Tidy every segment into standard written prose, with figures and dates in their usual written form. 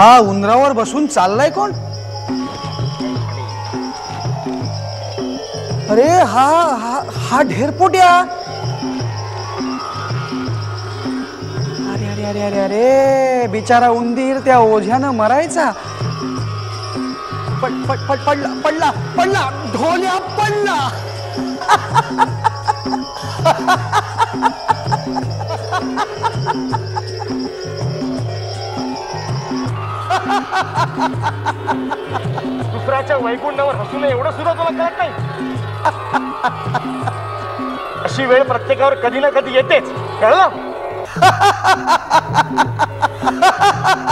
हा उंदरावर बसून चाललाय कोण? अरे हा हा हा ढेरपोट्या. अरे अरे अरे अरे अरे बिचारा उंदीर त्या ओझ्यानं मरायचा. पडला पडला पडला ढोल्या पडला. दुसऱ्याच्या वैकुंठावर हसून एवढं सुद्धा तुला कळत नाही. अशी वेळ प्रत्येकावर कधी ना कधी येतेच, कळलं?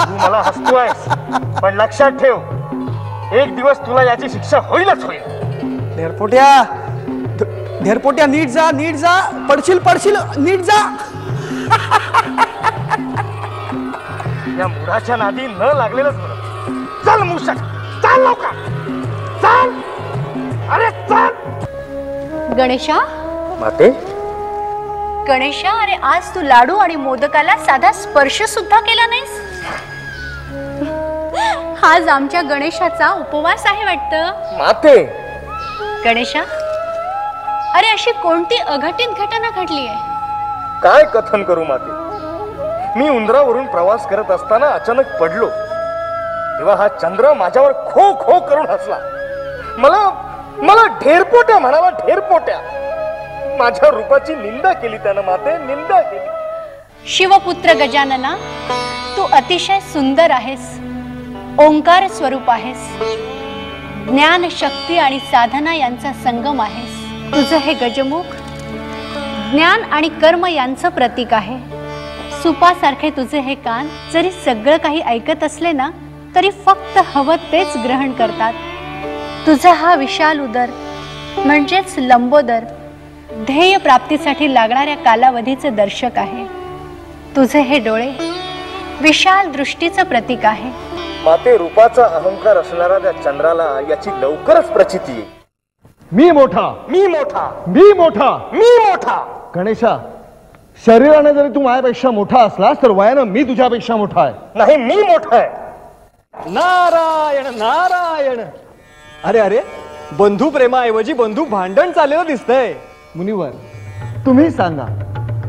तू मला हसतोयस, पण लक्षात ठेव, एक दिवस तुला याची शिक्षा होईलच होईल. ढेरपोट्या ढेरपोट्या नीट जा नीट जा. पडशील पडशील नीट जा. या मुराच्या नादी न लागलेलंच बरं. चल मूषक, चल लवकर, चल. अरे चल. गणेशा, माते. गणेशा, अरे आज तू लाडू आणि मोदकाला साधा स्पर्श सुद्धा केला नाहीस. आज आमच्या गणेशाचा उपवास आहे वाटतं. माते. गणेशा, अरे अशी कोणती अघटित घटना घडली आहे? काय कथन करू माते. मी उंदरावरून प्रवास करत असताना अचानक पडलो. तेव्हा हा चंद्र माझ्यावर खो खो करून हसला. मला ढेरपोट्या म्हणाला, ढेरपोट्या. माझ्या रूपाची निंदा केली त्यानं माते, निंदा केली. शिवपुत्र गजानना, तू अतिशय सुंदर आहेस, ओंकार स्वरूप आहेस, ज्ञान, शक्ती आणि साधना यांचा संगम आहेस. तुझं हे गजमुख ज्ञान आणि कर्म यांचं प्रतीक आहे. सुपासारखे तुझे हे कान जरी सगळं काही ऐकत असले ना, तरी फक्त हवं तेच ग्रहण करतात. तुझा हा विशाल उदर म्हणजेच लंबोदर ध्येय प्राप्तीसाठी लागणाऱ्या कालावधीचे दर्शक आहे. तुझे हे डोळे विशाल दृष्टीचं प्रतीक आहे. माते, रूपाचा अहंकार असणारा त्या चंद्राला याची लवकरच प्रचिती येईल. मी मोठा, मी मोठा, मी मोठा, मी मोठा. गणेशा, शरीराने जरी तू माझ्यापेक्षा मोठा असलास तर वयानं मी तुझ्यापेक्षा मोठा आहे. नाही, मी मोठा आहे. नारायण नारायण. अरे अरे, बंधू प्रेमाऐवजी बंधू भांडण चाललेलं दिसतंय. मुनिवर, तुम्ही सांगा,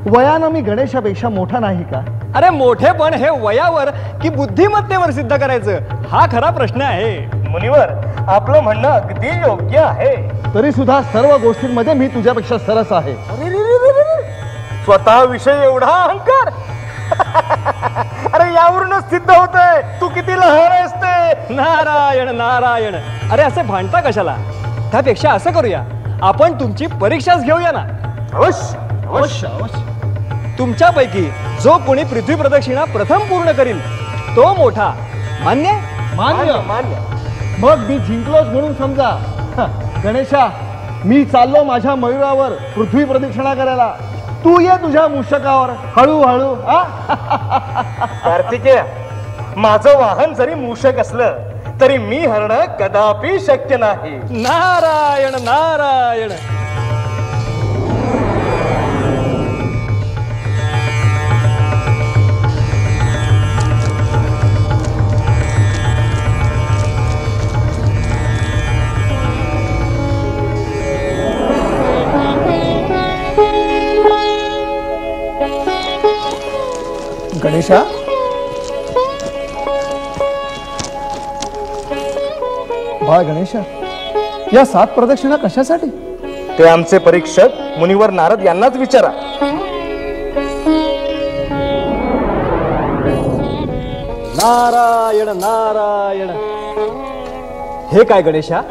वयानं मी गणेशापेक्षा मोठा नाही का? अरे मोठेपण हे वयावर की बुद्धिमत्तेवर सिद्ध करायचं, हा खरा प्रश्न आहे. मुनिवर, आपलं म्हणणं अगदी योग्य आहे. तरी सुद्धा सर्व गोष्टींमध्ये मी तुझ्यापेक्षा सरस आहे. स्वतः विषय एवढा अहंकार. अरे यावरूनच सिद्ध होतंय तू किती लहान आहेस ते. नारायण नारायण. अरे असे भांडता कशाला? त्यापेक्षा असं करूया, आपण तुमची परीक्षाच घेऊया ना. अवश्य अवश्य अवश्य. तुमच्यापैकी जो कोणी पृथ्वी प्रदक्षिणा प्रथम पूर्ण करील तो मोठा. मान्य? मान्य मान्य. मग मी जिंकलोच म्हणून समजा. गणेशा, मी चाललो माझ्या मयुरावर पृथ्वी प्रदक्षिणा करायला. तू ये तुझ्या मूषकावर हळूहळू. कार्तिकेय, माझं वाहन जरी मूषक असलं तरी मी हरणं कदापि शक्य नाही. नारायण नारायण. गणेशा, बाळ गणेशा, या 7 प्रदक्षिणा कशासाठी? ते आमचे परीक्षक मुनिवर नारद यांनाच विचारा. नारायण नारायण. हे काय गणेशा,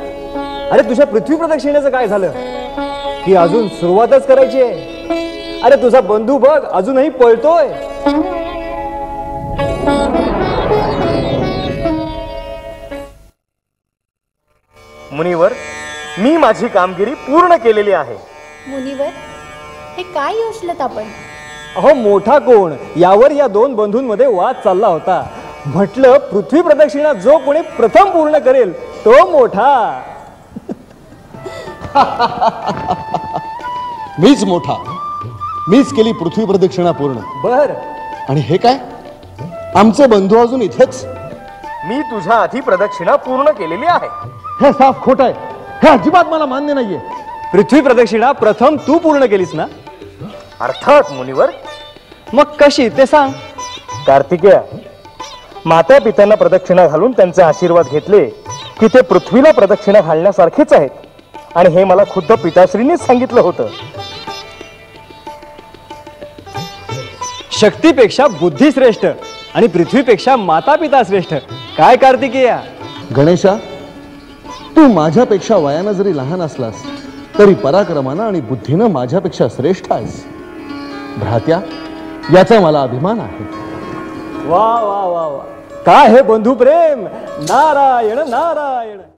अरे तुझ्या पृथ्वी प्रदक्षिणेचं काय झालं की अजून सुरुवातच करायची आहे? अरे तुझा बंधू बघ अजूनही पळतोय. मुनिवर, मी माझी कामगिरी पूर्ण केलेली आहे. मुनिवर, हे काय योजलं आपण? अहो, मोठा कोण यावर या 2 बंधूंमध्ये वाद चालला होता. म्हटलं पृथ्वी प्रदक्षिणा जो कोणी प्रथम पूर्ण करेल तो मोठा. मीच मोठा, मीच केली पृथ्वी प्रदक्षिणा पूर्ण. बर. आणि हे काय, आमचे बंधू अजून इथेच? मी तुझ्या आधी प्रदक्षिणा पूर्ण केलेली आहे. हे साफ खोट आहे. हे अजिबात मला मान्य नाहीये. पृथ्वी प्रदक्षिणा प्रथम तू पूर्ण केलीस ना? अर्थात मुनिवर. मग कशी ते सांग. कार्तिकेय, माता पित्यांना प्रदक्षिणा घालून त्यांचे आशीर्वाद घेतले की ते पृथ्वीला प्रदक्षिणा घालण्यासारखेच आहेत, आणि हे मला खुद्द पिताश्रींनीच सांगितलं होतं. शक्तीपेक्षा बुद्धी श्रेष्ठ आणि पृथ्वीपेक्षा माता पिता श्रेष्ठ. काय कार्तिकेय? गणेशा, तू माझ्यापेक्षा वयानं जरी लहान असलास तरी पराक्रमानं आणि बुद्धीनं माझ्यापेक्षा श्रेष्ठ आहेस. भ्रात्या, याचा मला अभिमान आहे. वा वा वा वा, काय हे बंधू प्रेम. नारायण नारायण.